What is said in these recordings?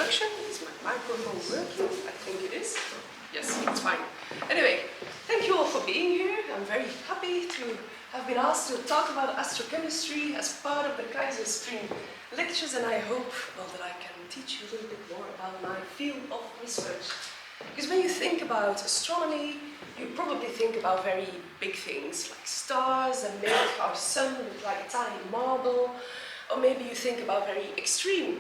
introduction. Is my microphone working? I think it is. Yes, it's fine. Anyway, thank you all for being here. I'm very happy to have been asked to talk about astrochemistry as part of the Kaiser Spring lectures, and I hope, well, that I can teach you a little bit more about my field of research. Because when you think about astronomy, you probably think about very big things like stars that make our sun look like a tiny marble, or maybe you think about very extreme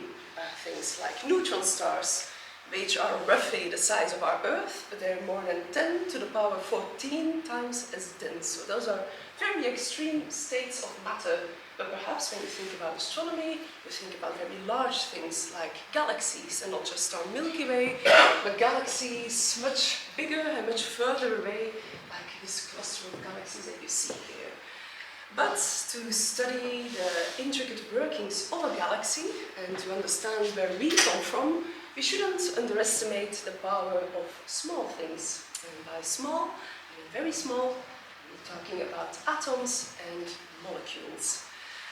things like neutron stars, which are roughly the size of our Earth, but they're more than 10 to the power 14 times as dense. So those are very extreme states of matter. But perhaps when you think about astronomy, you think about very large things like galaxies, and not just our Milky Way, but galaxies much bigger and much further away, like this cluster of galaxies that you see here. But to study the intricate workings of a galaxy and to understand where we come from, we shouldn't underestimate the power of small things. And by small, I mean very small, we're talking about atoms and molecules.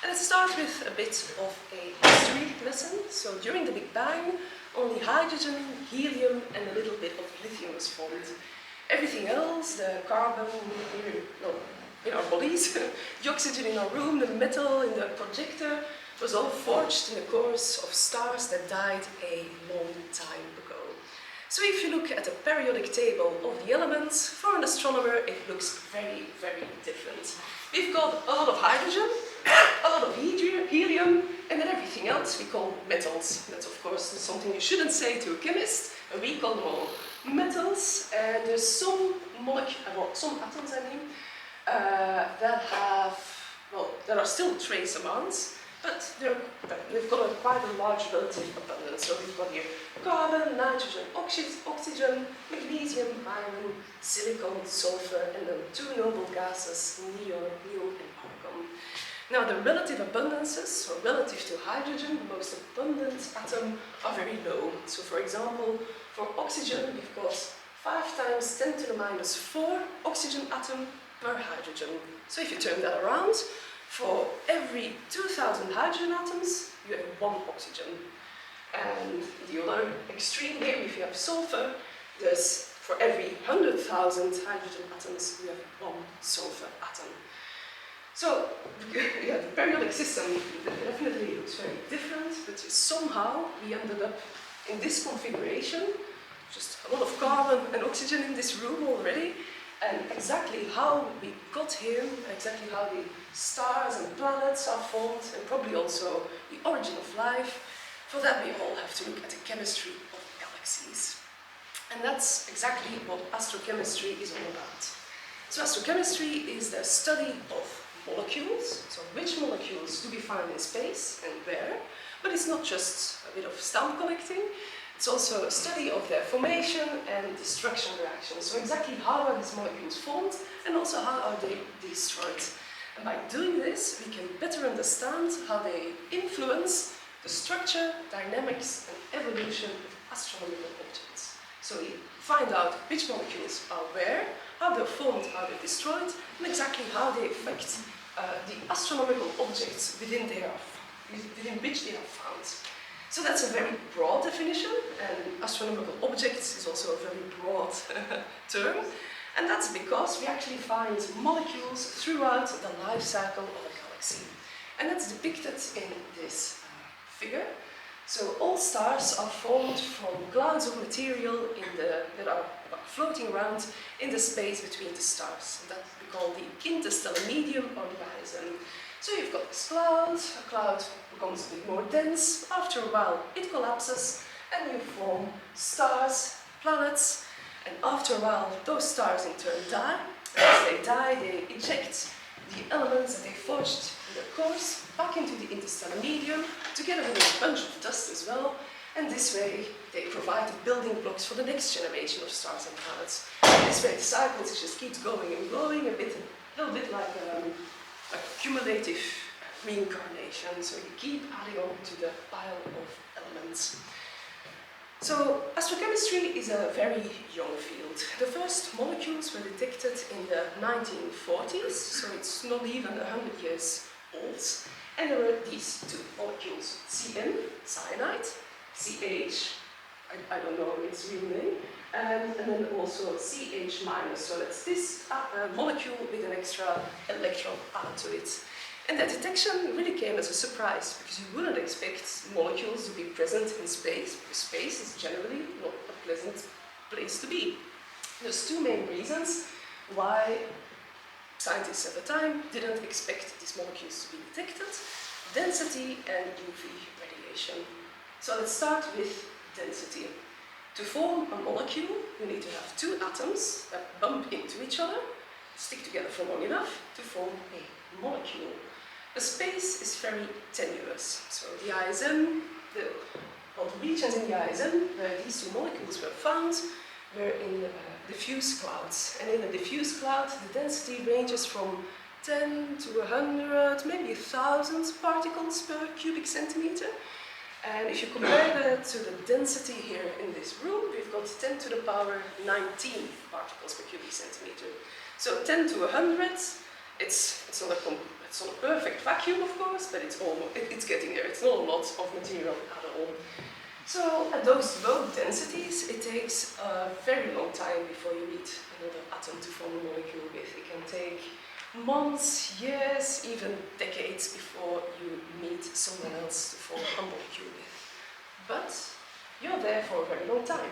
And let's start with a bit of a history lesson. So during the Big Bang, only hydrogen, helium, and a little bit of lithium was formed. Everything else, the carbon in our bodies, the oxygen in our room, the metal in the projector, was all forged in the course of stars that died a long time ago. So if you look at the periodic table of the elements, for an astronomer it looks very, very different. We've got a lot of hydrogen, a lot of helium, and then everything else we call metals. That's of course something you shouldn't say to a chemist, and we call them all metals. And there's some atoms, that are still trace amounts, but they've got quite a large relative abundance. So we've got here carbon, nitrogen, oxygen, magnesium, iron, silicon, sulfur, and then two noble gases, neon and argon. Now the relative abundances, so relative to hydrogen, the most abundant atom, are very low. So for example, for oxygen, we've got 5 times 10 to the minus 4 oxygen atom per hydrogen. So if you turn that around, for every 2,000 hydrogen atoms, you have 1 oxygen. And the other extreme here, if you have sulfur, there's for every 100,000 hydrogen atoms, you have 1 sulfur atom. So, yeah, the periodic system definitely looks very different, but somehow we ended up in this configuration, just a lot of carbon and oxygen in this room already. And exactly how we got here, exactly how the stars and planets are formed, and probably also the origin of life, for that we all have to look at the chemistry of galaxies. And that's exactly what astrochemistry is all about. So astrochemistry is the study of molecules, so which molecules do we find in space and where, but it's not just a bit of stamp collecting. It's also a study of their formation and destruction reactions. So exactly how are these molecules formed, and also how are they destroyed. And by doing this, we can better understand how they influence the structure, dynamics, and evolution of astronomical objects. So we find out which molecules are where, how they're formed, how they're destroyed, and exactly how they affect the astronomical objects within which they are found. So that's a very broad definition, and astronomical objects is also a very broad term, and that's because we actually find molecules throughout the life cycle of a galaxy. And that's depicted in this figure. So all stars are formed from clouds of material that are floating around in the space between the stars. And that we call the interstellar medium or the horizon. So you've got this cloud, a cloud becomes a bit more dense, after a while it collapses and you form stars, planets, and after a while those stars in turn die. And as they die, they eject the elements that they forged in their course back into the interstellar medium, together with a bunch of dust as well, and this way they provide the building blocks for the next generation of stars and planets. And this way the cycle just keeps going and going, a little bit like a cumulative reincarnation, so you keep adding on to the pile of elements. So astrochemistry is a very young field. The first molecules were detected in the 1940s, so it's not even 100 years old. And there were these two molecules, Cn, cyanide, CH, I don't know its real name. And then also CH minus, so that's this molecule with an extra electron added to it. And that detection really came as a surprise, because you wouldn't expect molecules to be present in space, because space is generally not a pleasant place to be. There's two main reasons why scientists at the time didn't expect these molecules to be detected: density and UV radiation. So let's start with density. To form a molecule, you need to have two atoms that bump into each other, stick together for long enough to form a molecule. The space is very tenuous, so the ISM, the regions in the ISM where these two molecules were found were in diffuse clouds. And in a diffuse cloud, the density ranges from 10 to 100, maybe 1,000 particles per cubic centimeter. And if you compare that to the density here in this room, we've got 10 to the power 19 particles per cubic centimeter. So 10 to 100, it's not a perfect vacuum, of course, but it's getting there. It's not a lot of material at all. So at those low densities, it takes a very long time before you meet another atom to form a molecule with. It can take months, years, even decades before you meet someone else to form a molecule with. But you're there for a very long time.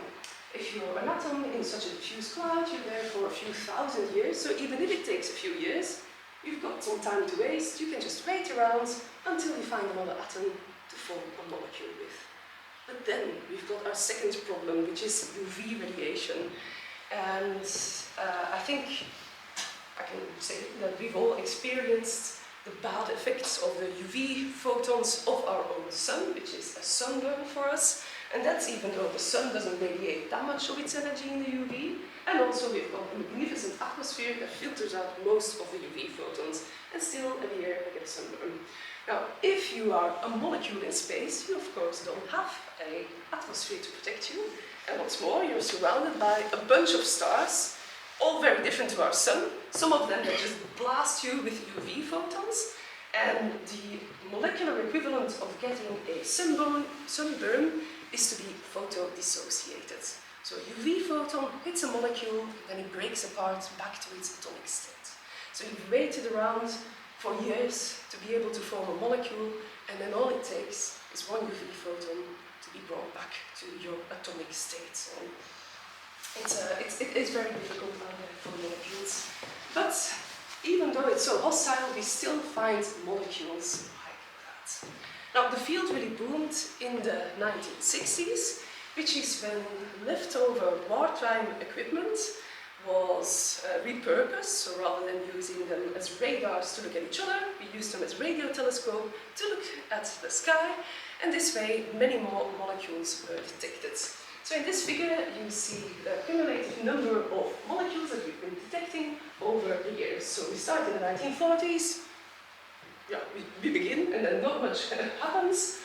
If you're an atom in such a diffuse cloud, you're there for a few thousand years, so even if it takes a few years, you've got some time to waste. You can just wait around until you find another atom to form a molecule with. But then we've got our second problem, which is UV radiation. And I think I can say that we've all experienced the bad effects of the UV photons of our own sun, which is a sunburn for us. And that's even though the sun doesn't radiate that much of its energy in the UV. And also we've got a magnificent atmosphere that filters out most of the UV photons. And still every year I get a sunburn. Now, if you are a molecule in space, you of course don't have an atmosphere to protect you. And what's more, you're surrounded by a bunch of stars, all very different to our sun. Some of them that just blast you with UV photons. And the molecular equivalent of getting a sunburn is to be photodissociated. So a UV photon hits a molecule, then it breaks apart back to its atomic state. So you've waited around for years to be able to form a molecule, and then all it takes is one UV photon to be brought back to your atomic state. So it is very difficult out there for molecules. But even though it's so hostile, we still find molecules like that. Now, the field really boomed in the 1960s, which is when leftover wartime equipment was repurposed. So rather than using them as radars to look at each other, we used them as radio telescope to look at the sky, and this way many more molecules were detected. So in this figure you see the cumulative number of molecules that we've been detecting over the years. So we start in the 1940s, we begin, and then not much happens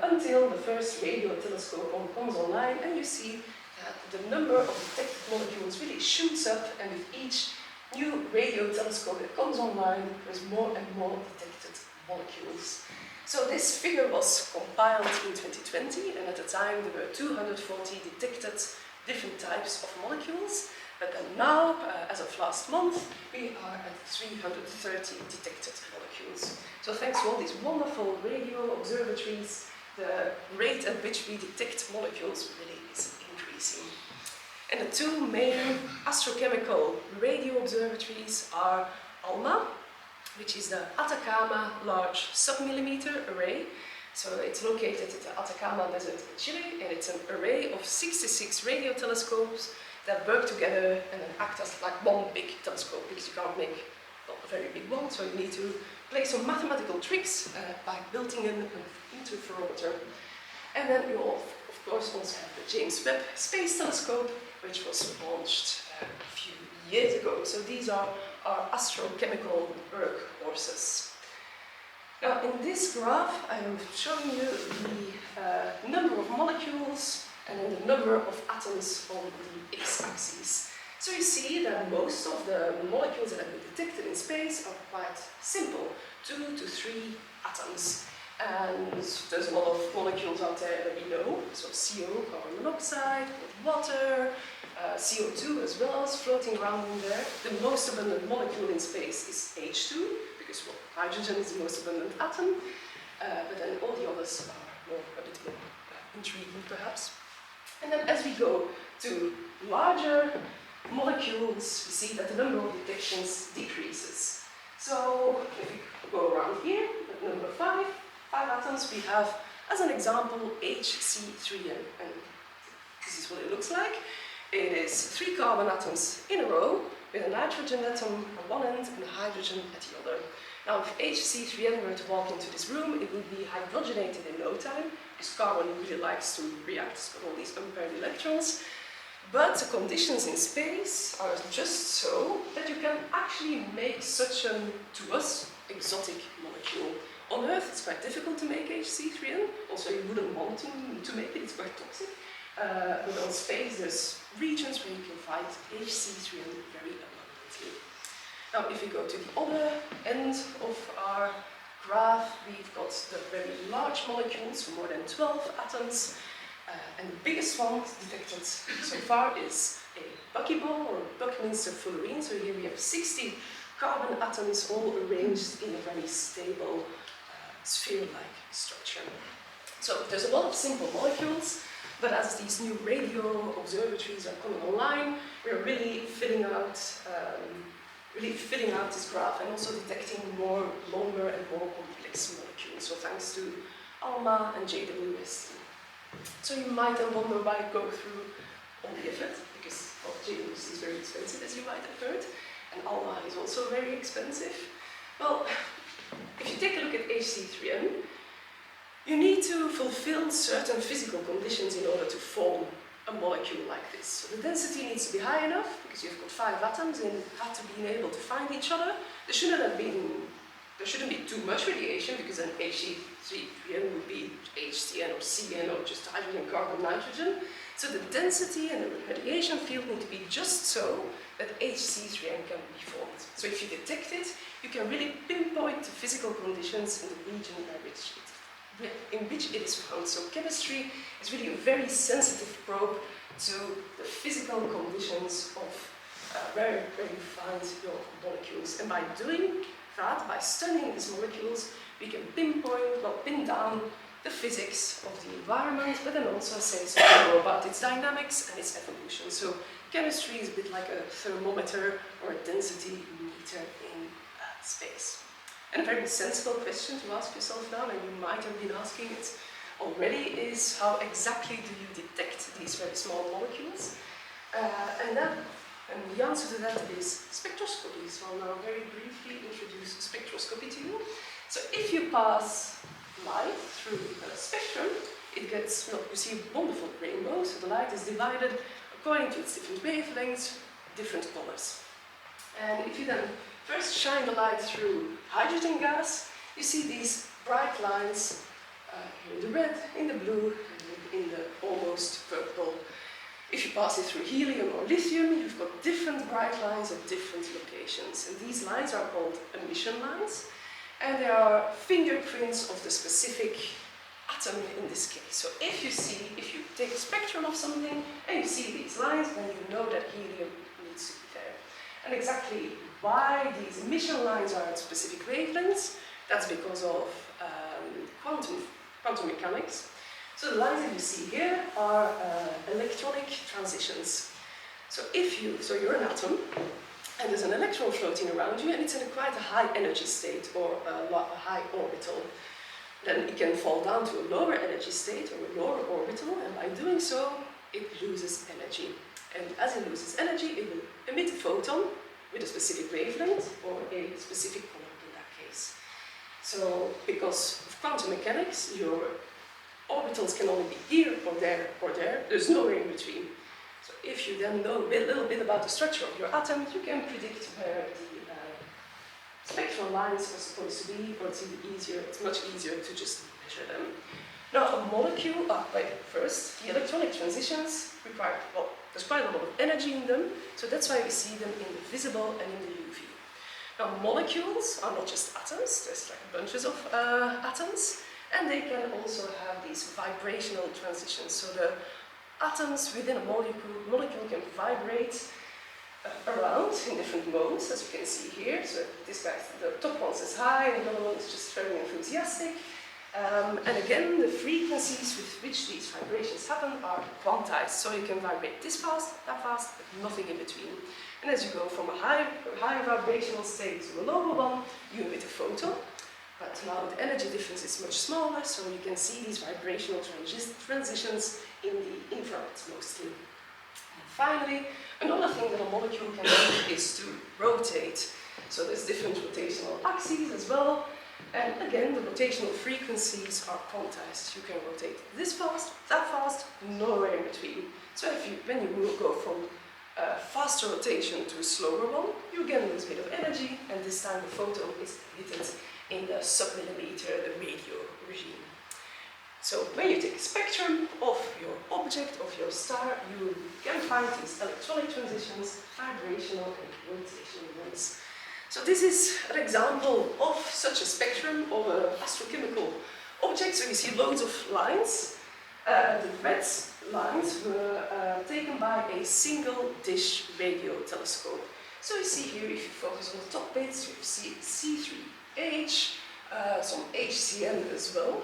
until the first radio telescope comes online, and you see that the number of detected molecules really shoots up, and with each new radio telescope that comes online, there's more and more detected molecules. So this figure was compiled in 2020, and at the time there were 240 detected different types of molecules. But then now, as of last month, we are at 330 detected molecules. So thanks to all these wonderful radio observatories, the rate at which we detect molecules really is increasing. And the two main astrochemical radio observatories are ALMA, which is the Atacama Large Submillimeter Array. So it's located in the Atacama Desert in Chile, and it's an array of 66 radio telescopes that work together and then act as like one big telescope, because you can't make a very big one, so you need to play some mathematical tricks by building in an interferometer. And then you all, of course, also have the James Webb Space Telescope, which was launched a few years ago. So these are our astrochemical workhorses. Now, in this graph, I'm showing you the number of molecules and then the number of atoms on the x-axis. So you see that most of the molecules that have been detected in space are quite simple, 2 to 3 atoms. And there's a lot of molecules out there that we know, so CO, carbon monoxide, water, CO2 as well as floating around in there. The most abundant molecule in space is H2, because well, hydrogen is the most abundant atom, but then all the others are a bit more intriguing perhaps. And then as we go to larger molecules, we see that the number of detections decreases. So if we go around here, at number 5 atoms, we have, as an example, HC3N. And this is what it looks like. It is 3 carbon atoms in a row, with a nitrogen atom at one end and a hydrogen at the other. Now, if HC3N were to walk into this room, it would be hydrogenated in no time, because carbon really likes to react with all these unpaired electrons. But the conditions in space are just so that you can actually make such an, to us, exotic molecule. On Earth, it's quite difficult to make HC3N. Also, you wouldn't want to make it, it's quite toxic. But on space, there's regions where you can find HC3N very abundantly. Now, if we go to the other end of our graph, we've got the very large molecules, more than 12 atoms. And the biggest one detected so far is a buckyball, or Buckminster fullerene. So here we have 60 carbon atoms all arranged in a very stable sphere-like structure. So there's a lot of simple molecules, but as these new radio observatories are coming online, we're really filling out this graph and also detecting more longer and more complex molecules. So thanks to ALMA and JWST. So you might then wonder why go through all the effort, because well, JWST is very expensive, as you might have heard, and ALMA is also very expensive. Well, if you take a look at HC3N, you need to fulfill certain physical conditions in order to form a molecule like this. So the density needs to be high enough, because you've got 5 atoms and have to be able to find each other. There shouldn't be too much radiation, because then HC3N would be HCN or CN or just hydrogen, carbon, nitrogen. So the density and the radiation field need to be just so that HC3N can be formed. So if you detect it, you can really pinpoint the physical conditions in the region in which it is found. So chemistry is really a very sensitive probe to the physical conditions of where you find your molecules. And by doing that, by studying these molecules, we can pin down the physics of the environment, but then also say something more about its dynamics and its evolution. So chemistry is a bit like a thermometer or a density meter in space. And a very sensible question to ask yourself now, and you might have been asking it already, is how exactly do you detect these very small molecules? And the answer to that is spectroscopy. So I'll now very briefly introduce spectroscopy to you. So if you pass light through a spectrum, it gets, well, you see a wonderful rainbow. So the light is divided according to its different wavelengths, different colors. And if you then first shine the light through hydrogen gas, you see these bright lines in the red, in the blue, and in the almost purple. If you pass it through helium or lithium, you've got different bright lines at different locations. And these lines are called emission lines, and they are fingerprints of the specific atom in this case. So if you take a spectrum of something and you see these lines, then you know that helium needs to be there. And exactly why these emission lines are at specific wavelengths, that's because of quantum mechanics. So the lines that you see here are electronic transitions. So you're an atom, and there's an electron floating around you, and it's in quite a high energy state, or a high orbital. Then it can fall down to a lower energy state, or a lower orbital, and by doing so, it loses energy. And as it loses energy, it will emit a photon with a specific wavelength, or a specific color in that case. So, because of quantum mechanics, your orbitals can only be here, or there, or there. There's nowhere in between. So if you then know a little bit about the structure of your atom, you can predict where the spectral lines are supposed to be, or it's much easier to just measure them. Now a molecule, first, the electronic transitions require, well, there's quite a lot of energy in them, so that's why we see them in the visible and in the UV. Now molecules are not just atoms, there's like bunches of atoms, And they can also have these vibrational transitions. So the atoms within a molecule can vibrate around in different modes, as you can see here. So this guy, the top one is high, and the other one is just very enthusiastic. And again, the frequencies with which these vibrations happen are quantized. So you can vibrate this fast, that fast, but nothing in between. And as you go from a high vibrational state to a lower one, you emit a photon. But now the energy difference is much smaller, so you can see these vibrational transitions in the infrared mostly. And finally, another thing that a molecule can do is to rotate. So there's different rotational axes as well. And again, the rotational frequencies are quantized. You can rotate this fast, that fast, nowhere in between. So when you go from a faster rotation to a slower one, you get a little bit of energy, and this time the photon is emitted in the submillimeter, the radio regime. So when you take a spectrum of your object, of your star, you can find these electronic transitions, vibrational and rotational ones. So this is an example of such a spectrum of an astrochemical object. So you see loads of lines. The red lines were taken by a single dish radio telescope. So you see here, if you focus on the top bits, you see C3H, some HCN as well.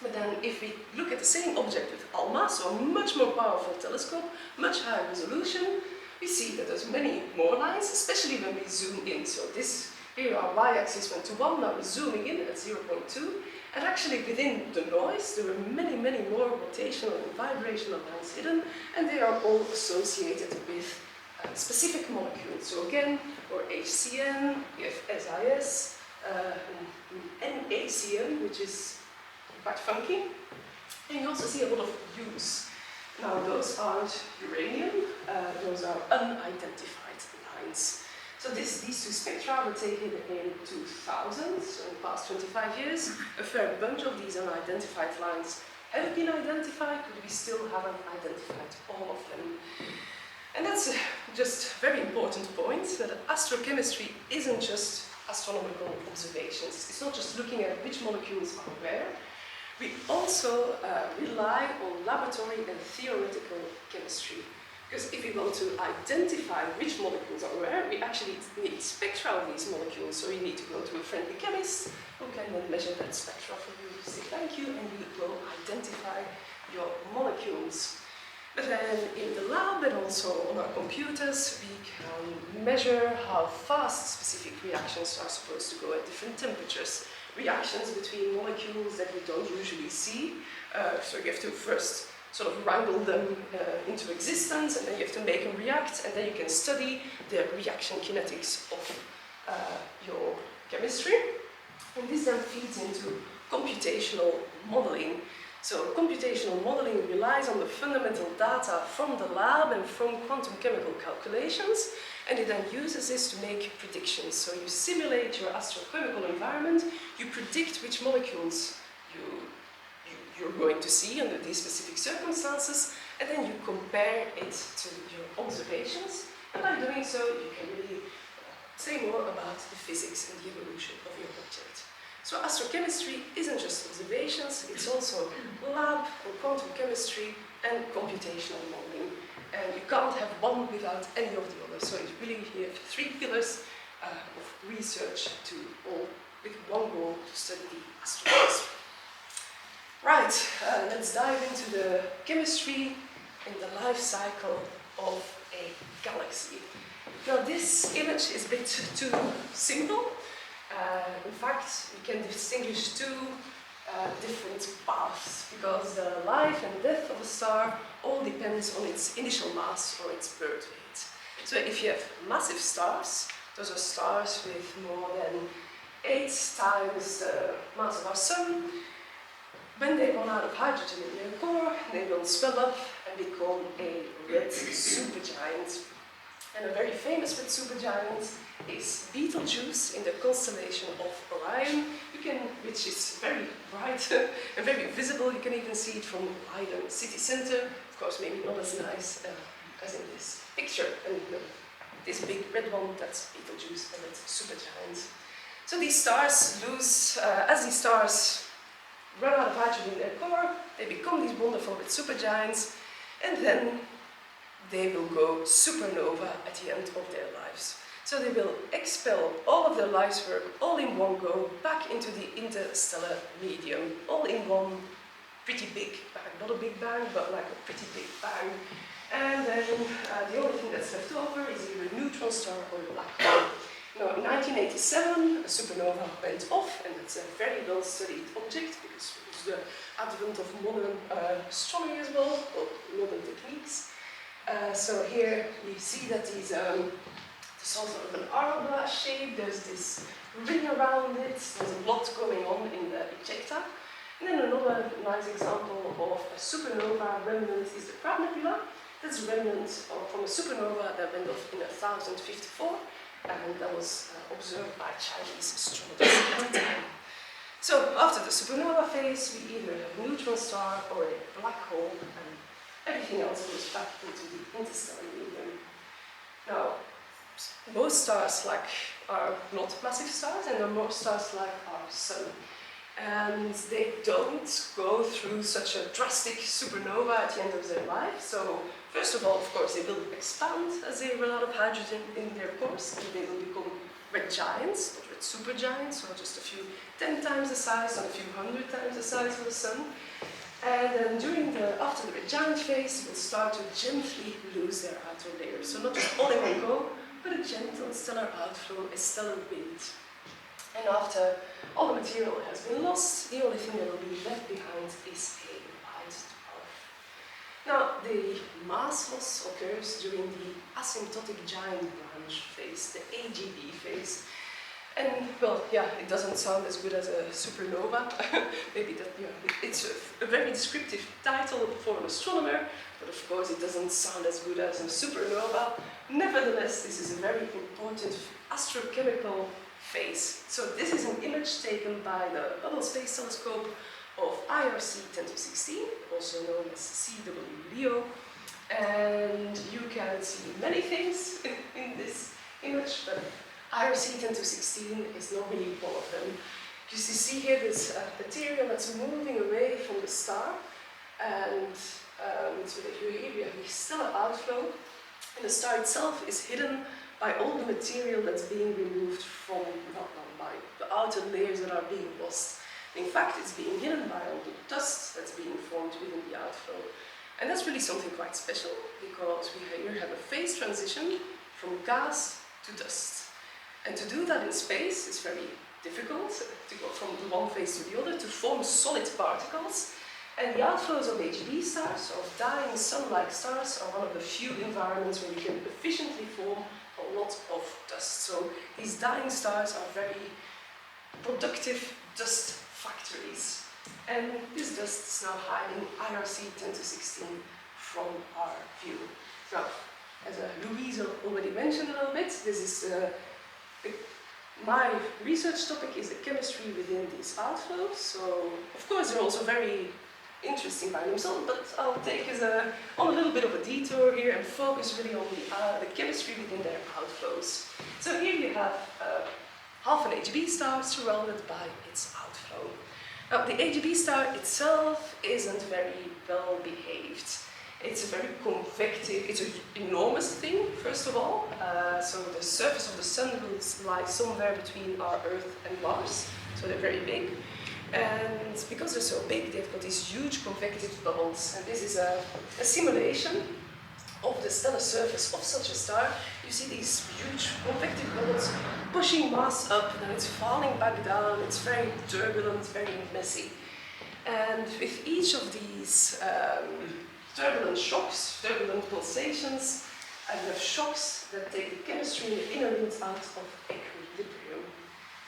But then if we look at the same object with ALMA, so a much more powerful telescope, much higher resolution, we see that there's many more lines, especially when we zoom in. So this here our y-axis went to 1, now we're zooming in at 0.2. And actually within the noise, there are many, many more rotational and vibrational lines hidden, and they are all associated with specific molecules. So again, for HCN, we have SIS, NaCN, which is quite funky. And you also see a lot of U's. Now those aren't uranium, those are unidentified lines. So these two spectra were taken in 2000, so in the past 25 years. A fair bunch of these unidentified lines have been identified, but we still haven't identified all of them. And that's just a very important point, that astrochemistry isn't just astronomical observations. It's not just looking at which molecules are where. We also rely on laboratory and theoretical chemistry. Because if we want to identify which molecules are where, we actually need spectra of these molecules. So you need to go to a friendly chemist who can then measure that spectra for you, say thank you, and we will identify your molecules. But then in the lab and also on our computers, we can measure how fast specific reactions are supposed to go at different temperatures. Reactions between molecules that we don't usually see. So you have to first sort of wrangle them into existence, and then you have to make them react, and then you can study the reaction kinetics of your chemistry. And this then feeds into computational modeling. So computational modeling relies on the fundamental data from the lab and from quantum chemical calculations, and it then uses this to make predictions. So you simulate your astrochemical environment, you predict which molecules you're going to see under these specific circumstances, and then you compare it to your observations, and by doing so you can really say more about the physics and the evolution of your object. So astrochemistry isn't just observations, it's also lab and quantum chemistry and computational modeling. And you can't have one without any of the others. So it's really you have three pillars of research to all with one goal to study the astrophysics. Right, let's dive into the chemistry and the life cycle of a galaxy. Now this image is a bit too simple. In fact, we can distinguish two different paths, because the life and death of a star all depends on its initial mass or its birth weight. So if you have massive stars, those are stars with more than 8 times the mass of our Sun. When they run out of hydrogen in their core, they will swell up and become a red supergiant. And a very famous red supergiant is Betelgeuse in the constellation of Orion, which is very bright and very visible. You can even see it from Leiden city center. Of course, maybe not as nice as in this picture. And this big red one, that's Betelgeuse, a red supergiant. So these stars lose, as these stars run out of hydrogen in their core, they become these wonderful red supergiants, and then they will go supernova at the end of their lives. So they will expel all of their life's work all in one go back into the interstellar medium, all in one pretty big bang. Not a big bang, but like a pretty big bang. And then the only thing that's left over is either a neutron star or a black hole. Now, in 1987, a supernova went off, and it's a very well-studied object because it was the advent of modern astronomy as well, or modern techniques. So here we see that these sort of an hourglass shape, there's this ring around it, there's a lot going on in the ejecta. And then another nice example of a supernova remnant is the Crab Nebula. That's a remnant from a supernova that went off in 1054, and that was observed by Chinese astronomers at the time. So after the supernova phase, we either have a neutron star or a black hole, and everything else goes back into the interstellar medium. Now, most stars are not massive stars, and there are more stars like our Sun. And they don't go through such a drastic supernova at the end of their life. So, first of all, of course, they will expand as they run out of hydrogen in their cores, and they will become red giants, not red supergiants, so just a few 10 times the size and a few 100 times the size of the Sun. And then after the red giant phase, they will start to gently lose their outer layers. So not just all in one go, but a gentle stellar outflow, a stellar wind. And after all the material has been lost, the only thing that will be left behind is a white dwarf. Now, the mass loss occurs during the asymptotic giant branch phase, the AGB phase. And, well, yeah, it doesn't sound as good as a supernova. Maybe that, it's a very descriptive title for an astronomer, but of course it doesn't sound as good as a supernova. Nevertheless, this is a very important astrochemical phase. So this is an image taken by the Hubble Space Telescope of IRC 10-16, also known as CW Leo. And you can see many things in this image, but IRC 10-16 is not really one of them. You see here this material that's moving away from the star, and so that we have this stellar outflow, and the star itself is hidden by all the material that's being removed from, by the outer layers that are being lost. In fact, it's being hidden by all the dust that's being formed within the outflow. And that's really something quite special, because we here have a phase transition from gas to dust. And to do that in space is very difficult, to go from one phase to the other, to form solid particles. And the outflows of AGB stars, of dying sun-like stars, are one of the few environments where we can efficiently form a lot of dust. So these dying stars are very productive dust factories. And this dust is now hiding IRC 10-16 from our view. Now, as Louise already mentioned a little bit, this is my research topic is the chemistry within these outflows. So, of course, they're also very interesting by themselves, but I'll take us on a little bit of a detour here and focus really on the chemistry within their outflows. So here you have half an AGB star surrounded by its outflow. Now, the AGB star itself isn't very well behaved. It's a very convective, it's an enormous thing, first of all. So the surface of the Sun will lie somewhere between our Earth and Mars, so they're very big. And because they're so big, they've got these huge convective bubbles. And this is a simulation of the stellar surface of such a star. You see these huge convective bubbles pushing mass up, and it's falling back down. It's very turbulent, very messy. And with each of these turbulent shocks, turbulent pulsations, and have shocks that take the chemistry in the inner rings out of equilibrium.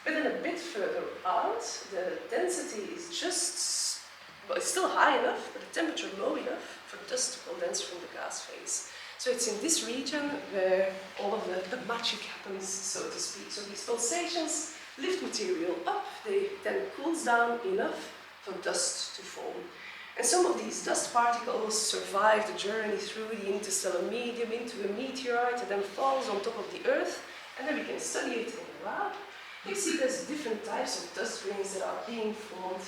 But then a bit further out, the density is just, well, it's still high enough, but the temperature low enough for dust to condense from the gas phase. So it's in this region where all of the magic happens, so to speak. So these pulsations lift material up, they then cools down enough for dust to form. And some of these dust particles survive the journey through the interstellar medium into a meteorite that then falls on top of the Earth, and then we can study it in the lab. you see there's different types of dust grains that are being formed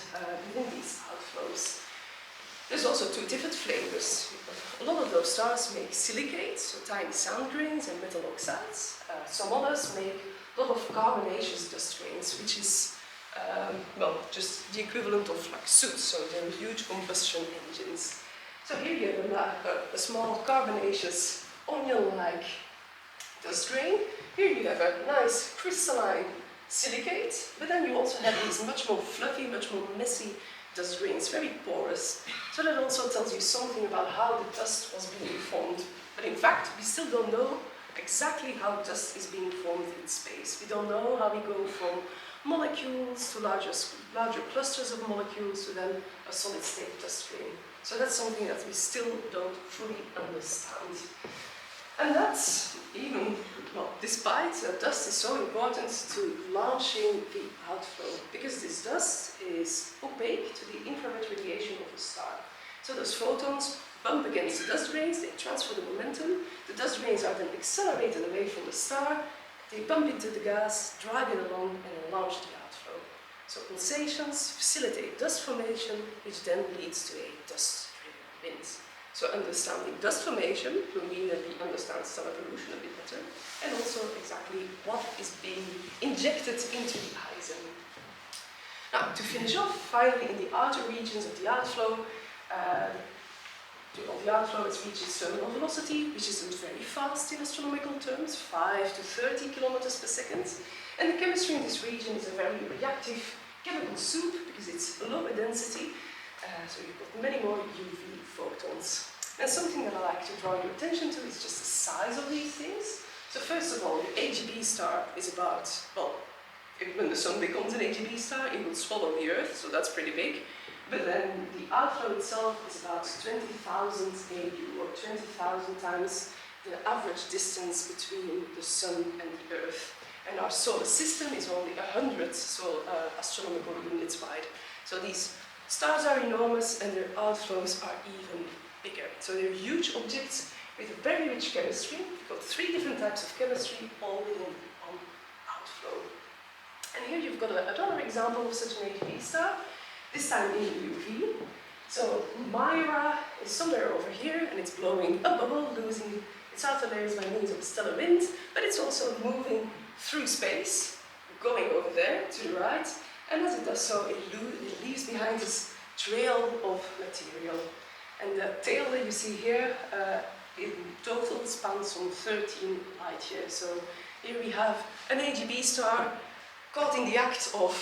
within these outflows. There's also two different flavors. A lot of those stars make silicates, so tiny sand grains and metal oxides. Some others make a lot of carbonaceous dust grains, which is well, just the equivalent of like soot, so they're huge combustion engines. So here you have a small carbonaceous onion-like dust grain. Here you have a nice crystalline silicate, but then you also have these much more fluffy, much more messy dust grains, very porous. So that also tells you something about how the dust was being formed. But in fact, we still don't know exactly how dust is being formed in space. We don't know how we go from molecules to larger clusters of molecules to then a solid state dust grain. So that's something that we still don't fully understand. And that's even, well, despite dust is so important to launching the outflow, because this dust is opaque to the infrared radiation of a star. So those photons bump against the dust grains, they transfer the momentum, the dust grains are then accelerated away from the star, they bump into the gas, drag it along, and then launch the outflow. So pulsations facilitate dust formation, which then leads to a dust-driven wind. So understanding dust formation will mean that we understand stellar evolution a bit better, and also exactly what is being injected into the horizon. Now, to finish off, finally in the outer regions of the outflow, the outflow reaches terminal velocity, which isn't very fast in astronomical terms, 5 to 30 kilometers per second. And the chemistry in this region is a very reactive chemical soup because it's lower density, so you've got many more UV photons. And something that I like to draw your attention to is just the size of these things. So first of all, the AGB star is about, well, when the sun becomes an AGB star, it will swallow the Earth, so that's pretty big. But then the outflow itself is about 20,000 AU, or 20,000 times the average distance between the sun and the Earth. And our solar system is only 100 astronomical units wide. So these stars are enormous and their outflows are even bigger. So they're huge objects with a very rich chemistry. We've got 3 different types of chemistry, all within one outflow. And here you've got another example of such an AGB star, this time in UV. So Myra is somewhere over here and it's blowing a bubble, losing its outer layers by means of a stellar wind, but it's also moving through space, going over there to the right, and as it does so, it leaves behind this trail of material. And the tail that you see here in total spans some 13 light years. So here we have an AGB star caught in the act of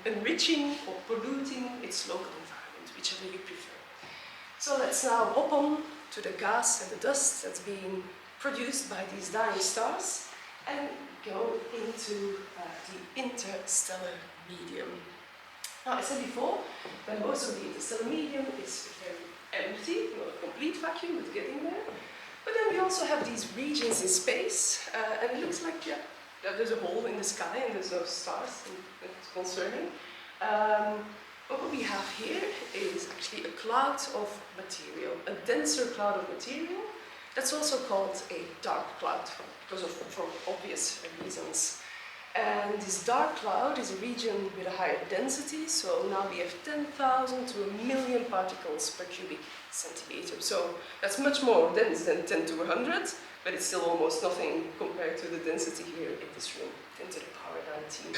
enriching or polluting its local environment, whichever you prefer. So let's now hop on to the gas and the dust that's being produced by these dying stars and go into the interstellar medium. Now, I said before that most of the interstellar medium is very empty, not a complete vacuum, but getting there. But then we also have these regions in space, and it looks like, yeah, there's a hole in the sky and there's no stars, and it's concerning. But what we have here is actually a cloud of material, a denser cloud of material. That's also called a dark cloud, because for obvious reasons. And this dark cloud is a region with a higher density, so now we have 10,000 to 1,000,000 particles per cubic centimeter. So that's much more dense than 10 to 100, but it's still almost nothing compared to the density here in this room, 10 to the power 19.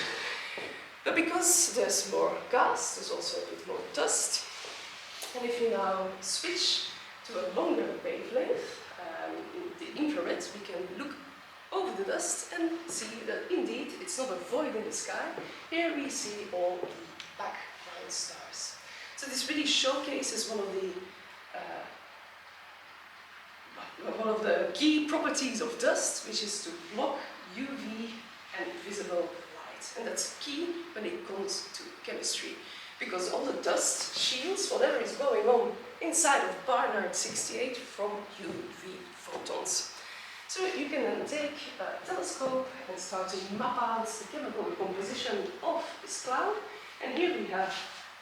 But because there's more gas, there's also a bit more dust. And if you now switch to a longer wavelength, in the infrared, we can look over the dust and see that indeed it's not a void in the sky. Here we see all the background stars. So this really showcases one of the key properties of dust, which is to block UV and visible light. And that's key when it comes to chemistry, because all the dust shields whatever is going on inside of Barnard 68 from UV photons. So you can then take a telescope and start to map out the chemical composition of this cloud. And here we have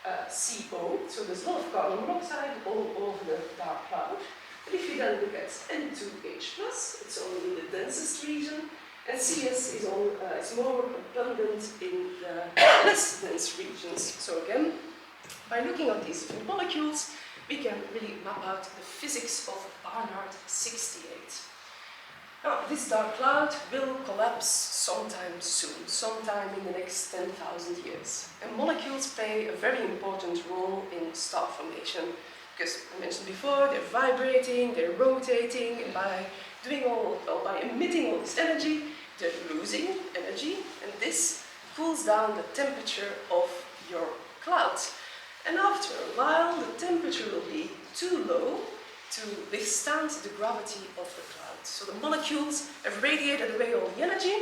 CO, so there's a lot of carbon monoxide all over the dark cloud. But if you then look at N2H+, it's only in the densest region, And CS is more abundant in the less dense regions. So again, by looking at these different molecules, we can really map out the physics of Barnard 68. Now, this dark cloud will collapse sometime soon, sometime in the next 10,000 years. And molecules play a very important role in star formation, because I mentioned before, they're vibrating, they're rotating, and by emitting all this energy, they're losing energy, and this cools down the temperature of your cloud. And after a while, the temperature will be too low to withstand the gravity of the cloud. So the molecules have radiated away all the energy,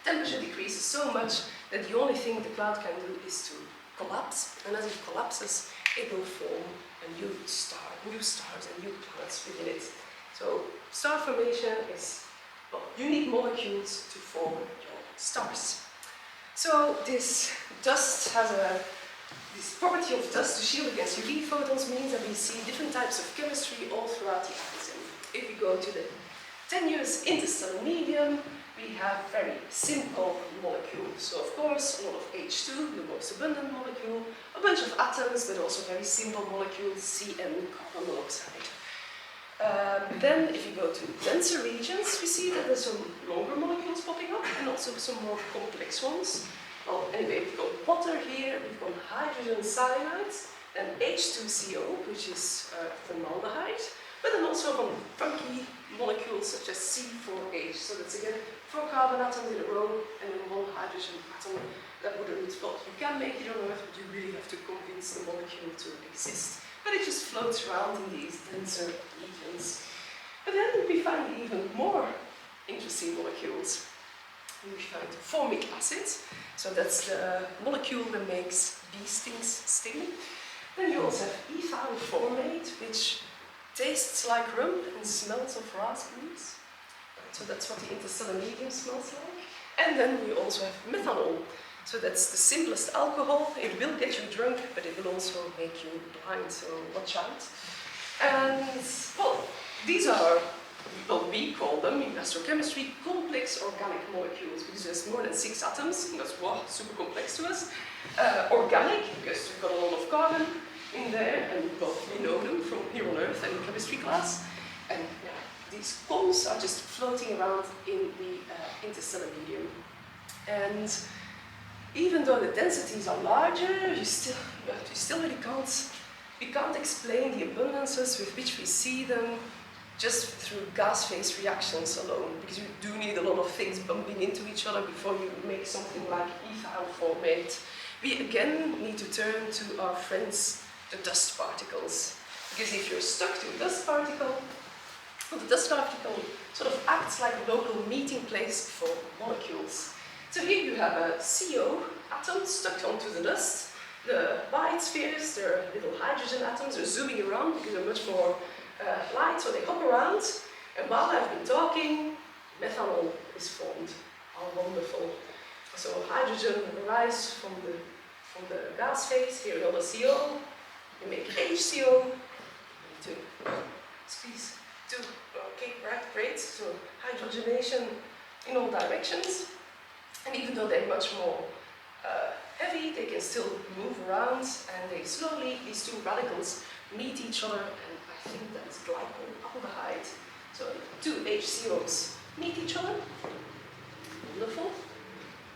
the temperature decreases so much that the only thing the cloud can do is to collapse, and as it collapses, it will form a new star, new stars and new planets within it. So star formation is, well, you need molecules to form your stars. So this dust has this property of dust to shield against UV photons means that we see different types of chemistry all throughout the atom. If we go to the tenuous interstellar medium, we have very simple molecules. So of course, a lot of H2, the most abundant molecule, a bunch of atoms, but also very simple molecules, CN, carbon monoxide. Then, if you go to denser regions, we see that there's some longer molecules popping up and also some more complex ones. Well, anyway, we've got water here, we've got hydrogen cyanide, and H2CO, which is formaldehyde, but then also from funky molecules such as C4H. So that's again 4 carbon atoms in a row and then 1 hydrogen atom. That wouldn't, well, you can make it on Earth, but you really have to convince the molecule to exist. But it just floats around in these denser regions. But then we find even more interesting molecules. We find formic acid, so that's the molecule that makes bee stings sting. Then you also have ethyl formate, which tastes like rum and smells of raspberries. So that's what the interstellar medium smells like. And then you also have methanol. So that's the simplest alcohol. It will get you drunk, but it will also make you blind, so watch out. And, well, these are what we call them in astrochemistry complex organic molecules, because there's more than 6 atoms, and that's wow, super complex to us. Organic, because we've got a lot of carbon in there, and well, we know them from here on Earth and in chemistry class. And yeah, these comps are just floating around in the interstellar medium. And even though the densities are larger, you still really can't explain the abundances with which we see them just through gas phase reactions alone, because you do need a lot of things bumping into each other before you make something like ethyl formate. We again need to turn to our friends, the dust particles, because if you're stuck to a dust particle, well, the dust particle sort of acts like a local meeting place for molecules. So here you have a CO atom stuck onto the dust. The light spheres, they're little hydrogen atoms, they're zooming around because they're much more light, so they hop around. And while I've been talking, methanol is formed. How wonderful. So hydrogen arises from the gas phase, here another CO, you make HCO, two, squeeze, two, okay, right, great. So hydrogenation in all directions. And even though they're much more heavy, they can still move around, and they slowly, these two radicals, meet each other, and I think that's glycolaldehyde. So 2 HCOs meet each other. Wonderful.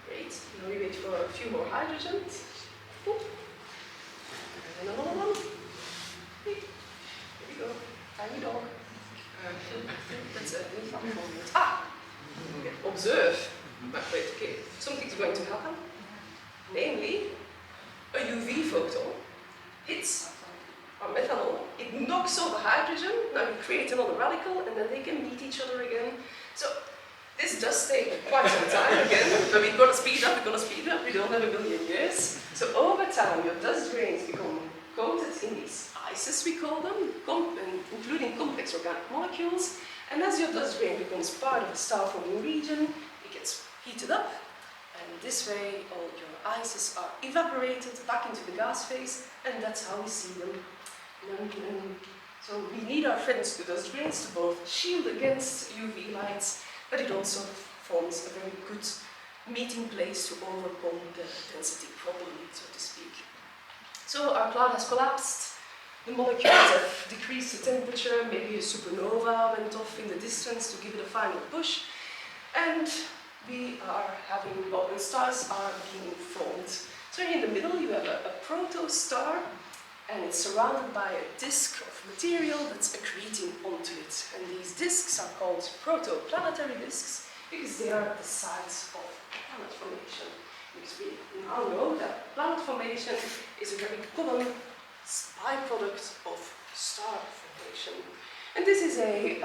Great. Now we wait for a few more hydrogens. Oop. And another one. Hey. Here we go. Tiny dog. That's a new moment. Ah! Okay. Observe. But wait, okay, something's going to happen. Namely, a UV photon hits our methanol, it knocks over hydrogen, now we create another radical, and then they can meet each other again. So this does take quite some time again, but we've got to speed up, we don't have a million years. So over time, your dust grains become coated in these ices, we call them, including complex organic molecules, and as your dust grain becomes part of a star-forming region, it gets heated up, and this way all your ices are evaporated back into the gas phase, and that's how we see them. So we need our friends, the dust grains, to both shield against UV lights, but it also forms a very good meeting place to overcome the density problem, so to speak. So our cloud has collapsed, the molecules have decreased the temperature, maybe a supernova went off in the distance to give it a final push, and we are having, well, the stars are being formed. So in the middle you have a protostar, and it's surrounded by a disk of material that's accreting onto it. And these disks are called protoplanetary disks because they are the sites of planet formation. Because we now know that planet formation is a very common byproduct of star formation. And this is a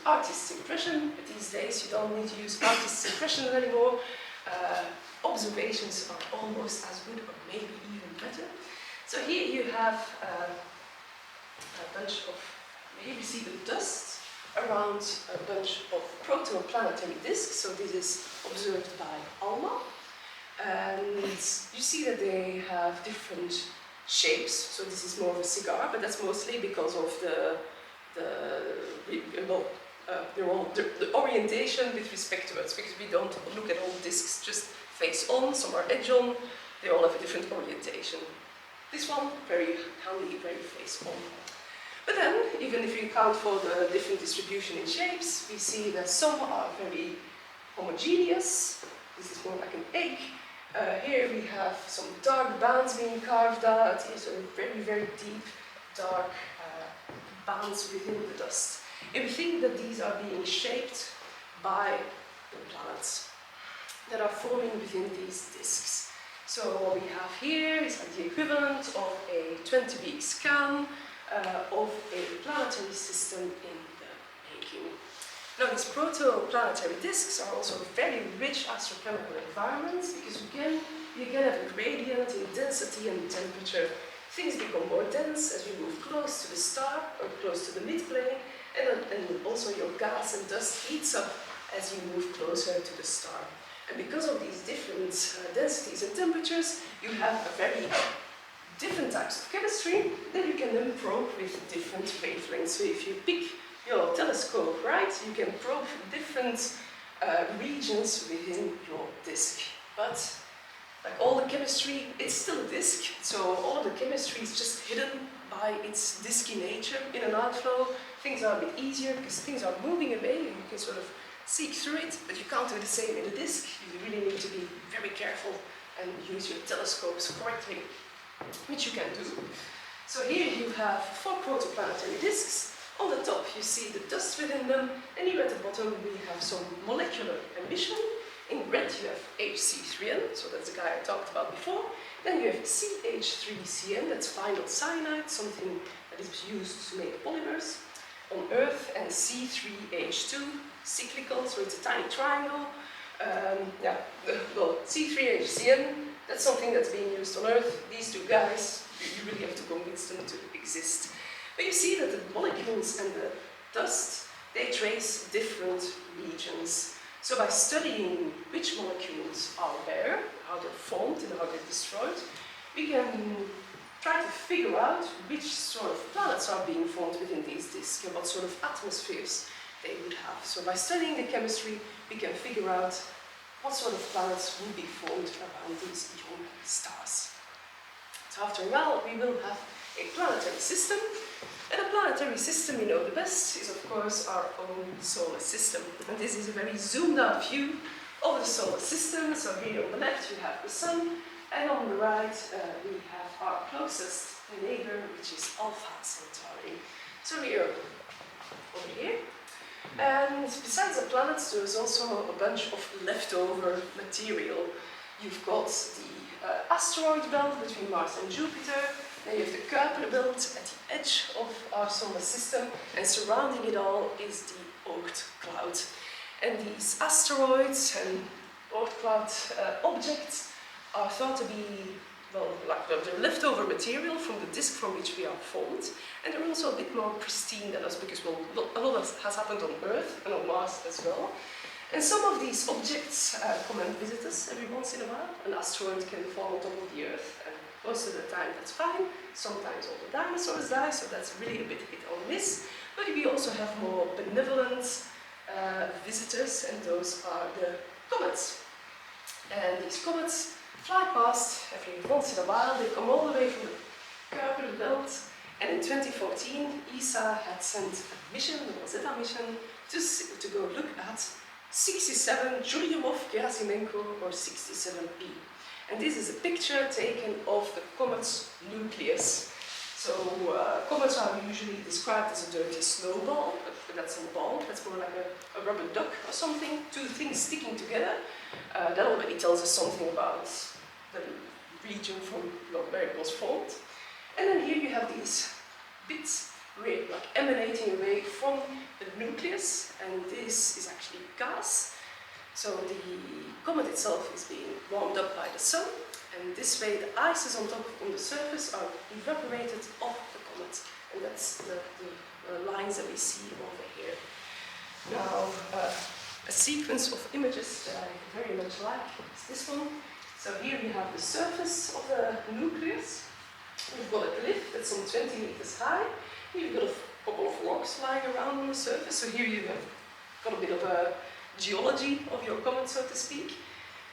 artist's impression, but these days you don't need to use artist's impression anymore. Observations are almost as good, or maybe even better. So here you have a bunch of, here we see the dust around a bunch of protoplanetary disks. So this is observed by ALMA. And you see that they have different shapes. So this is more of a cigar, but that's mostly because of the orientation with respect to us, because we don't look at all disks just face on, some are edge on, they all have a different orientation. This one, very handy, very face on. But then, even if you account for the different distribution in shapes, we see that some are very homogeneous. This is more like an egg. Here we have some dark bands being carved out. Here's a very, very deep, dark bands within the dust. And we think that these are being shaped by the planets that are forming within these disks. So what we have here is like the equivalent of a 20-week scan of a planetary system in the making. Now these protoplanetary disks are also very rich astrochemical environments because you can have a gradient in density and temperature. Things become more dense as we move close to the star or close to the midplane, and also your gas and dust heats up as you move closer to the star. And because of these different densities and temperatures, you have a very different types of chemistry that you can then probe with different wavelengths. So if you pick your telescope right, you can probe different regions within your disk. But like all the chemistry, it's still a disk, so all the chemistry is just hidden by its disky nature. In an outflow, things are a bit easier because things are moving away and you can sort of seek through it, but you can't do the same in a disk. You really need to be very careful and use your telescopes correctly, which you can do. So here you have 4 protoplanetary disks. On the top you see the dust within them, and here at the bottom we have some molecular emission. In red you have HC3N, so that's the guy I talked about before. Then you have CH3CN, that's vinyl cyanide, something that is used to make polymers on Earth, and C3H2, cyclical, so it's a tiny triangle. Well, C3HCN, that's something that's being used on Earth. These two guys, you really have to convince them to exist. But you see that the molecules and the dust, they trace different regions. So by studying which molecules are where, how they're formed and how they're destroyed, we can try to figure out which sort of planets are being formed within these disks and what sort of atmospheres they would have. So by studying the chemistry, we can figure out what sort of planets would be formed around these young stars. So after a while, we will have a planetary system. And a planetary system, you know the best, is of course our own solar system. And this is a very zoomed out view of the solar system. So here on the left you have the Sun, and on the right we have our closest neighbor, which is Alpha Centauri. So we are over here. And besides the planets, there's also a bunch of leftover material. You've got the asteroid belt between Mars and Jupiter. Then you have the Kuiper belt at the edge of our solar system, and surrounding it all is the Oort cloud. And these asteroids and Oort cloud objects are thought to be, well, like they're leftover material from the disk from which we are formed, and they're also a bit more pristine than us because, well, a lot has happened on Earth and on Mars as well. And some of these objects come and visit us every once in a while. An asteroid can fall on top of the Earth, and most of the time that's fine. Sometimes all the dinosaurs die, so that's really a bit hit or miss. But we also have more benevolent visitors, and those are the comets. And these comets fly past every once in a while. They come all the way from the Kuiper belt. And in 2014, ESA had sent a mission, the Rosetta mission, to go look at 67 Churyumov-Gerasimenko, or 67P. And this is a picture taken of the comet's nucleus. So comets are usually described as a dirty snowball, but that's a ball. That's more like a rubber duck or something, two things sticking together. That already tells us something about the region from where it was formed. And then here you have these bits like emanating away from the nucleus, and this is actually gas. So the comet itself is being warmed up by the sun, and this way the ices on top on the surface are evaporated off the comet, and that's the lines that we see over here. Now, a sequence of images that I very much like is this one. So here we have the surface of the nucleus. We've got a cliff that's some 20 meters high. You've got a couple of rocks lying around on the surface. So here you have got a bit of a geology of your comet, so to speak.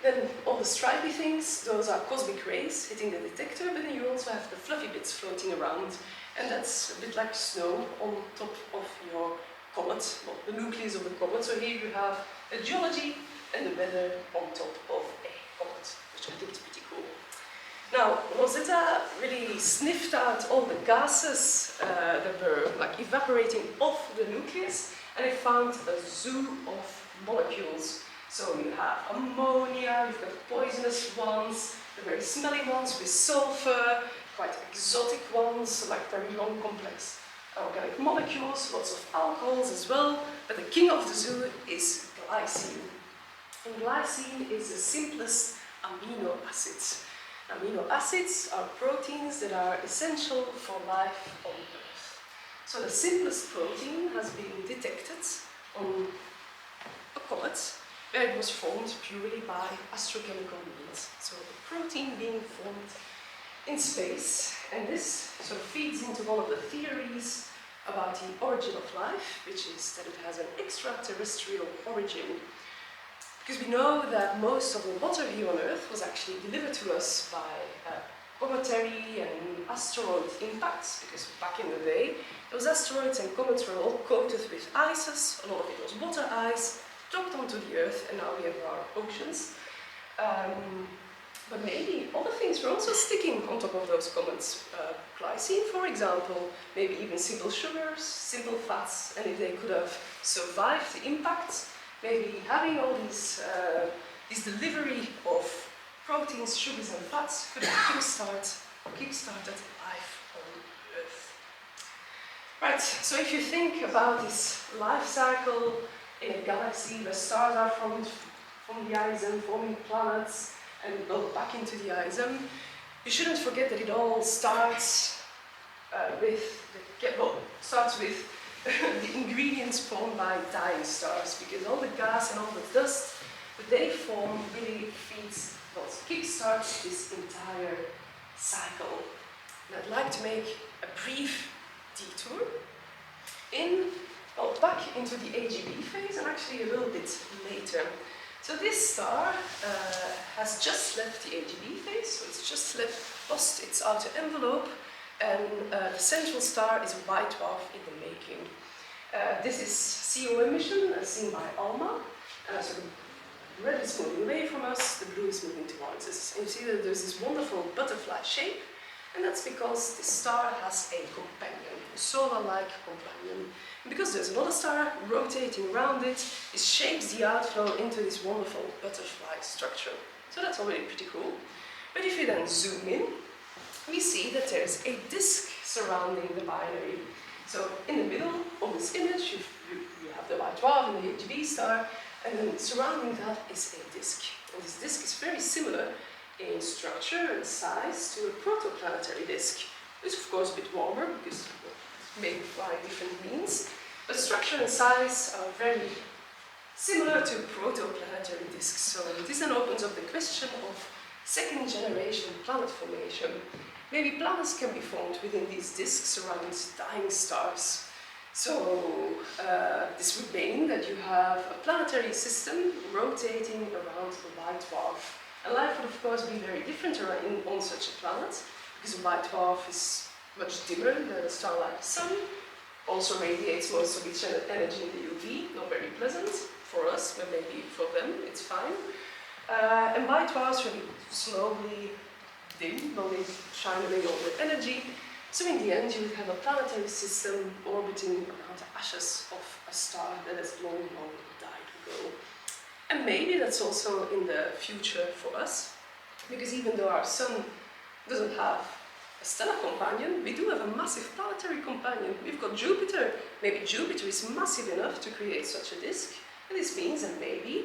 Then all the stripy things, those are cosmic rays hitting the detector, but then you also have the fluffy bits floating around, and that's a bit like snow on top of your comet, well, the nucleus of the comet. So here you have the geology and the weather on top of a comet, which I think is pretty cool. Now, Rosetta really sniffed out all the gases that were like evaporating off the nucleus, and it found a zoo of molecules. So you have ammonia, you've got poisonous ones, the very smelly ones with sulfur, quite exotic ones, like very long complex organic molecules, lots of alcohols as well. But the king of the zoo is glycine. And glycine is the simplest amino acids. Amino acids are proteins that are essential for life on Earth. So the simplest protein has been detected on a comet, where it was formed purely by astrochemical means. So a protein being formed in space, and this sort of feeds into one of the theories about the origin of life, which is that it has an extraterrestrial origin. Because we know that most of the water here on Earth was actually delivered to us by cometary and asteroid impacts, because back in the day, those asteroids and comets were all coated with ices. A lot of it was water ice, dropped onto the Earth, and now we have our oceans. But maybe other things were also sticking on top of those comets. Glycine, for example, maybe even simple sugars, simple fats, and if they could have survived the impact, maybe having all these this delivery of proteins, sugars and fats could have kickstarted life on Earth. Right, so if you think about this life cycle in a galaxy where stars are formed from the ISM, forming planets, and go back into the ISM, you shouldn't forget that it all starts with the ingredients formed by dying stars, because all the gas and all the dust that they form really kickstarts this entire cycle. And I'd like to make a brief detour back into the AGB phase, and actually a little bit later. So this star has just left the AGB phase, so it's just lost its outer envelope, and the central star is a white dwarf in the making. This is CO emission as seen by ALMA. So the red is moving away from us, the blue is moving towards us. And you see that there's this wonderful butterfly shape, and that's because this star has a companion, a solar-like companion. And because there's another star rotating around it, it shapes the outflow into this wonderful butterfly structure. So that's already pretty cool. But if you then zoom in, we see that there's a disk surrounding the binary. So in the middle of this image, you have the white dwarf and the AGB star, and then surrounding that is a disk. And this disk is very similar in structure and size to a protoplanetary disk. It's of course a bit warmer because maybe by different means, but structure and size are very similar to protoplanetary disks. So this then opens up the question of second generation planet formation. Maybe planets can be formed within these disks around dying stars. So this would mean that you have a planetary system rotating around a white dwarf. And life would of course be very different on such a planet, because a white dwarf is much dimmer than a star like the Sun, also radiates most of its energy in the UV, not very pleasant for us, but maybe for them it's fine. And white dwarfs really slowly dim, while they shine away all the energy. So in the end you would have a planetary system orbiting around the ashes of a star that has long, long died ago. And maybe that's also in the future for us, because even though our Sun doesn't have a stellar companion, we do have a massive planetary companion. We've got Jupiter. Maybe Jupiter is massive enough to create such a disk, and this means that maybe,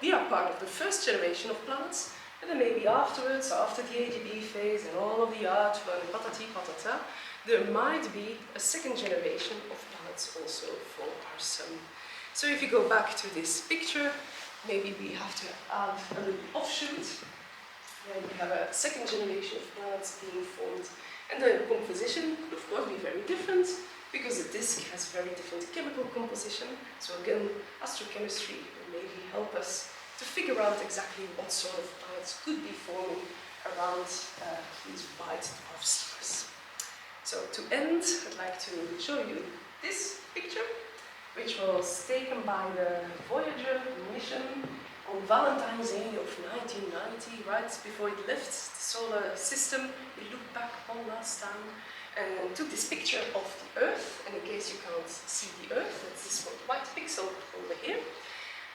we are part of the first generation of planets, and then maybe afterwards, after the AGB phase and all of the art and patati patata, there might be a second generation of planets also for our Sun. So if you go back to this picture, maybe we have to add a little offshoot. Where we have a second generation of planets being formed. And the composition could of course be very different, because the disk has very different chemical composition. So again, astrochemistry will maybe help us to figure out exactly what sort of planets could be forming around these white dwarf stars. So to end, I'd like to show you this picture, which was taken by the Voyager mission on Valentine's Day of 1990, right before it left the solar system. We looked back one last time and took this picture of the Earth. And in case you can't see the Earth, it's this white pixel over here.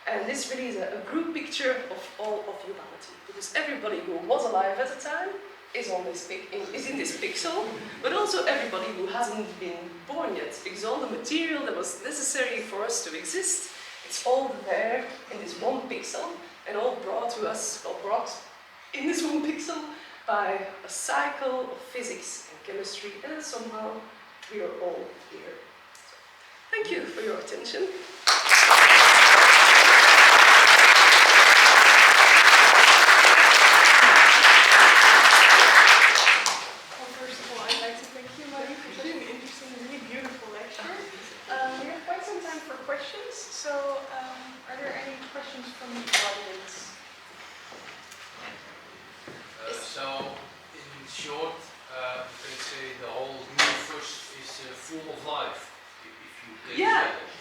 And this really is a group picture of all of humanity, because everybody who was alive at the time is in this pixel, but also everybody who hasn't been born yet, because all the material that was necessary for us to exist, it's all there in this one pixel, and all brought to us, or brought in this one pixel by a cycle of physics and chemistry, and somehow we are all here. So, thank you for your attention. So, are there any questions from the audience? So, in short, let's say the whole universe is full of life. If you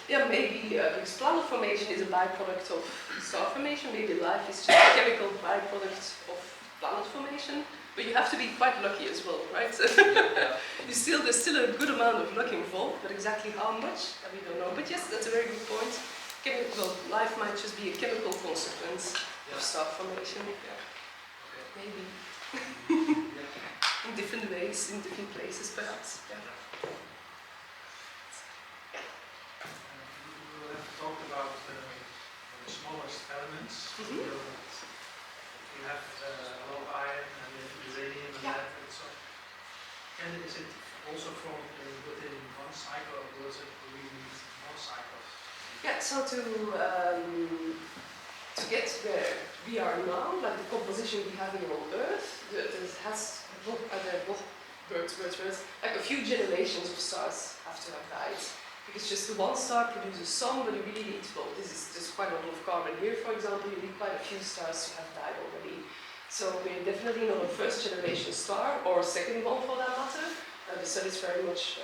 Yeah, maybe because planet formation is a byproduct of star formation. Maybe life is just a chemical byproduct of planet formation. But you have to be quite lucky as well, right? There's still a good amount of luck involved, but exactly how much, we don't know. But yes, that's a very good point. Life might just be a chemical consequence of star formation. Yeah. Maybe. In different ways, in different places, perhaps. Yeah. We have talked about the smallest elements. You have a lot of iron and uranium and that and so on. And is it also formed within one cycle, or does it really need more cycles? Yeah, so to get where we are now, like the composition we have here on Earth, it has like a few generations of stars have to have died. Because just the one star produces some, but you really need, this is just quite a lot of carbon here, for example, you need quite a few stars to have died already. So we're definitely not a first generation star, or a second one for that matter. The Sun is very much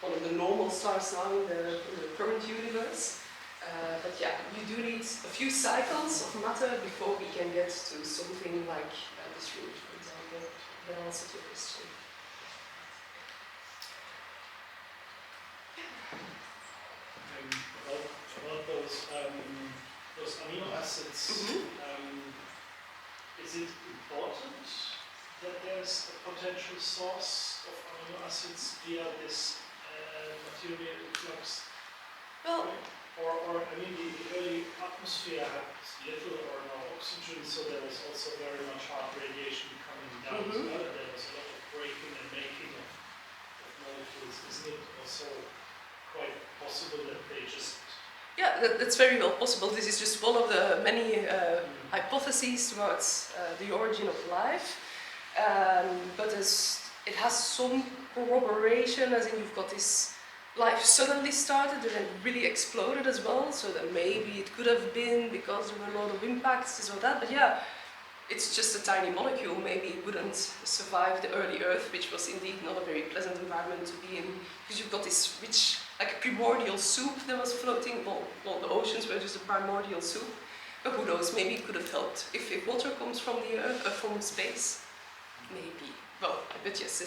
one of the normal stars now in the current universe. But yeah, you do need a few cycles of matter before we can get to something like this root, for example. That answers your question. About those amino acids, is it important that there's a potential source of amino acids via this material influx? Well, or I mean, the early atmosphere had little or no oxygen, so there was also very much hard radiation coming down as well. There was a lot of breaking and making of molecules. Isn't it also quite possible that they just... Yeah, that's very well possible. This is just one of the many hypotheses towards the origin of life. But it has some corroboration, as in you've got this life suddenly started and then really exploded as well, so that maybe it could have been because there were a lot of impacts, this or that, but yeah, it's just a tiny molecule, maybe it wouldn't survive the early Earth, which was indeed not a very pleasant environment to be in, because you've got this rich, like primordial soup that was floating, well the oceans were just a primordial soup, but who knows, maybe it could have helped. If water comes from the Earth, from space, maybe. Well, but yes,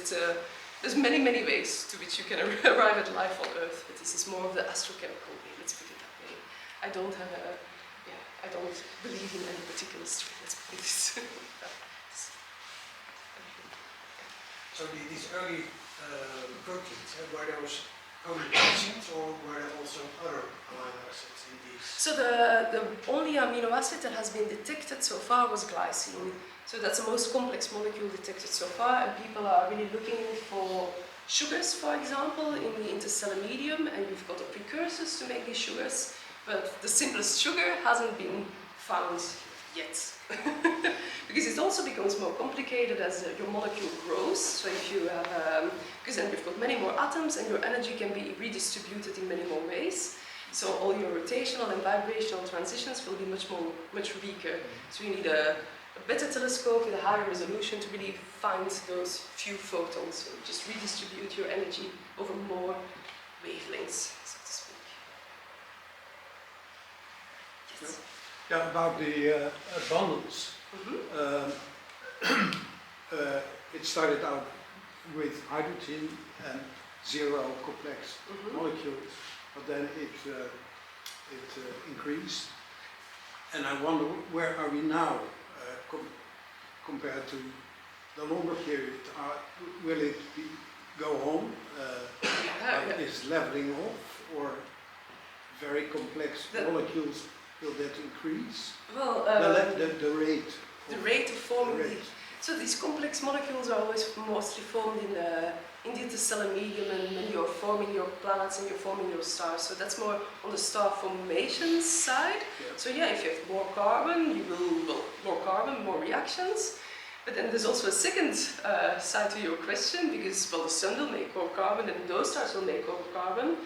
there's many ways to which you can arrive at life on Earth, but this is more of the astrochemical way, let's put it that way. I don't believe in any particular strain, let's put it this way. So these early proteins, were those only glycines or were there also other amino acids in these? So the only amino acid that has been detected so far was glycine. So that's the most complex molecule detected so far, and people are really looking for sugars, for example, in the interstellar medium, and we've got the precursors to make these sugars, but the simplest sugar hasn't been found yet. Because it also becomes more complicated as your molecule grows. So if you have, because then you've got many more atoms and your energy can be redistributed in many more ways. So all your rotational and vibrational transitions will be much weaker. So you need a better telescope with a higher resolution to really find those few photons. So just redistribute your energy over more wavelengths, so to speak. Yes. Yeah, about the abundance. It started out with hydrogen and zero complex molecules, but then it increased. And I wonder, where are we now compared to the longer period? Will it go on? Is leveling off, or very complex molecules, will that increase? Well, the rate. The rate of forming. The rate. So these complex molecules are always mostly formed in the interstellar medium, and when you're forming your planets and you're forming your stars. So that's more on the star formation side. Yeah. So yeah, if you have more carbon, you will more carbon, more reactions. But then there's also a second side to your question, because well, the sun will make more carbon, and those stars will make more carbon.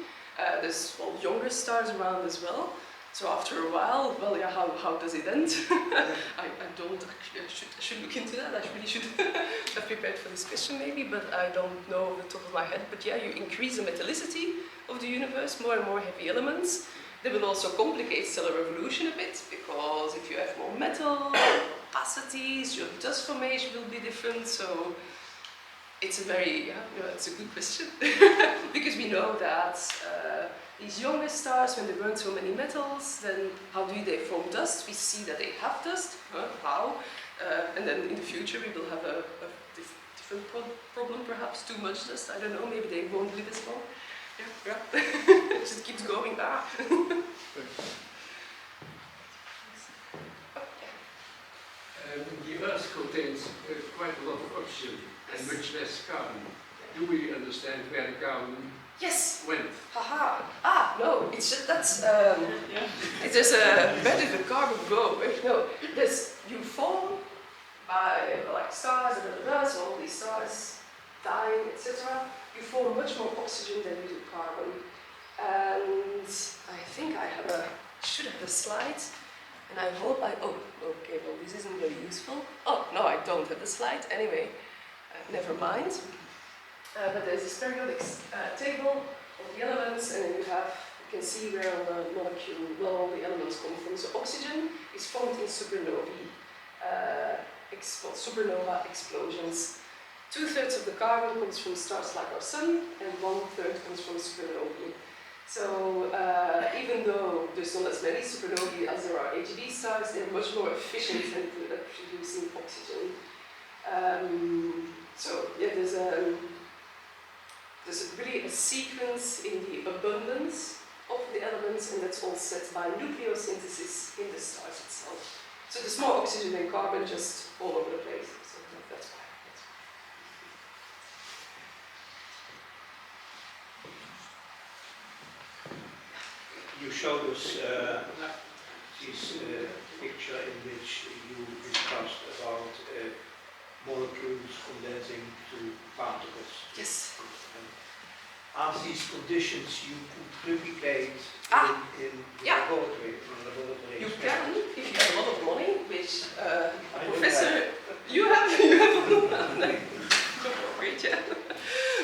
There's younger stars around as well. So after a while, well, yeah, how does it end? I don't actually, I should look into that. I really should have prepared for this question maybe, but I don't know off the top of my head. But yeah, you increase the metallicity of the universe, more and more heavy elements. They will also complicate stellar evolution a bit, because if you have more metal, opacities, your dust formation will be different. So it's a very, it's a good question. Because we know that these younger stars, when they burn so many metals, then how do they form dust? We see that they have dust. How? And then in the future we will have a different problem, perhaps too much dust. I don't know, maybe they won't live as long. Yeah. It just keeps going. The Earth contains quite a lot of oxygen and much less carbon. Do we understand where the carbon went? Haha. No, it's just that's it's just where did the carbon go? No, you form by like stars and so all these stars dying, etc. You form much more oxygen than you do carbon. And I think I should have a slide. And I hope okay, well this isn't very useful. Oh, no, I don't have the slide. Anyway, never mind. But there's this periodic table of the elements, and you can see where all the all the elements come from. So oxygen is formed in supernovae, supernova explosions. 2/3 of the carbon comes from stars like our sun, and 1/3 comes from supernovae. So even though there's not as many supernovae as there are H.D. stars, they're much more efficient at producing oxygen. So yeah, there's really a sequence in the abundance of the elements, and that's all set by nucleosynthesis in the stars itself. So there's more oxygen and carbon just all over the place. So that's why. You showed us this picture in which you discussed about molecules condensing to particles. Yes. are these conditions you could replicate in yeah. laboratory? You can, if you have a lot of money, which I don't Professor, you have great, yeah.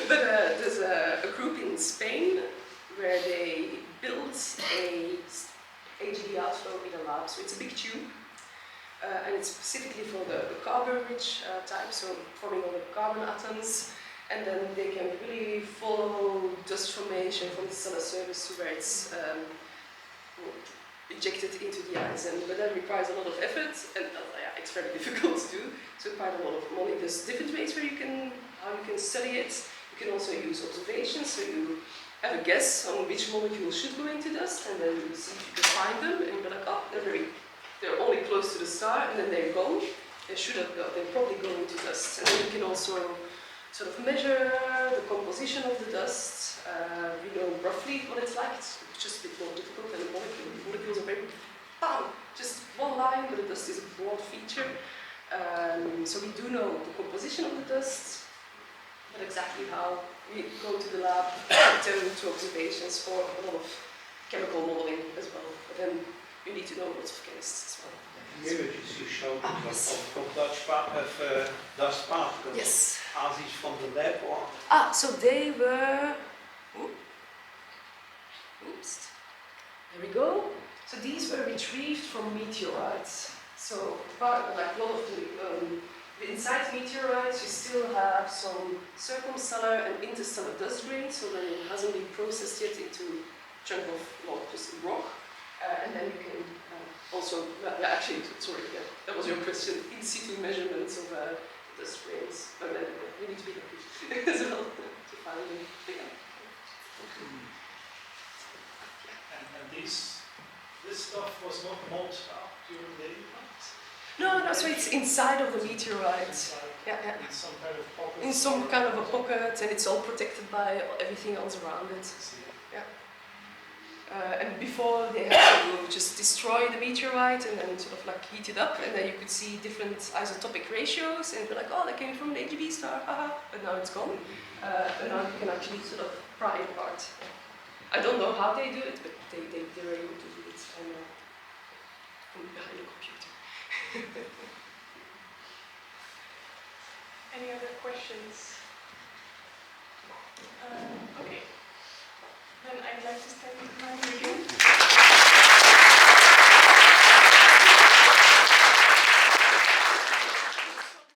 But there's a group in Spain where they built a AGD outflow in a lab. So it's a big tube, and it's specifically for the carbon-rich type, so forming all the carbon atoms. And then they can really follow dust formation from the stellar surface to where it's ejected into the ice, but that requires a lot of effort, and yeah, it's very difficult to do. So quite a lot of money. There's different ways where how you can study it. You can also use observations, so you have a guess on which molecule should go into dust, and then you see if you can find them, and you're like, oh, they're only close to the star, and then they're gone. They're probably going into dust, and then you can also sort of measure the composition of the dust. We know roughly what it's like. It's just a bit more difficult than a molecule. Molecules are very, just one line, but the dust is a broad feature. So we do know the composition of the dust, but exactly how we go to the lab, turn into observations for a lot of chemical modeling as well. But then you need to know lots of chemists as well. The images you showed from dust particles. Yes. Are these from the lab or? So they were. Oops. There we go. So these were retrieved from meteorites. So like a lot of the inside meteorites, you still have some circumstellar and interstellar dust grains, so then it hasn't been processed yet into a chunk of just rock. And then you can also, actually, sorry, that was your question, in situ measurements of dust grains. But then you need to be lucky as well to find them. And this stuff was not molten up during the impact? No, so it's inside of the meteorite. Inside, Yeah. in some kind of pocket? In some kind of a pocket, and it's all protected by everything else around it. Yeah. And before they had to just destroy the meteorite and then sort of like heat it up, and then you could see different isotopic ratios, and you're like, oh, that came from an AGB star, haha, but now it's gone. And now you can actually sort of pry it apart. I don't know how they do it, but they were able to do it from behind a computer. Any other questions? Okay. Then I'd like to thank you.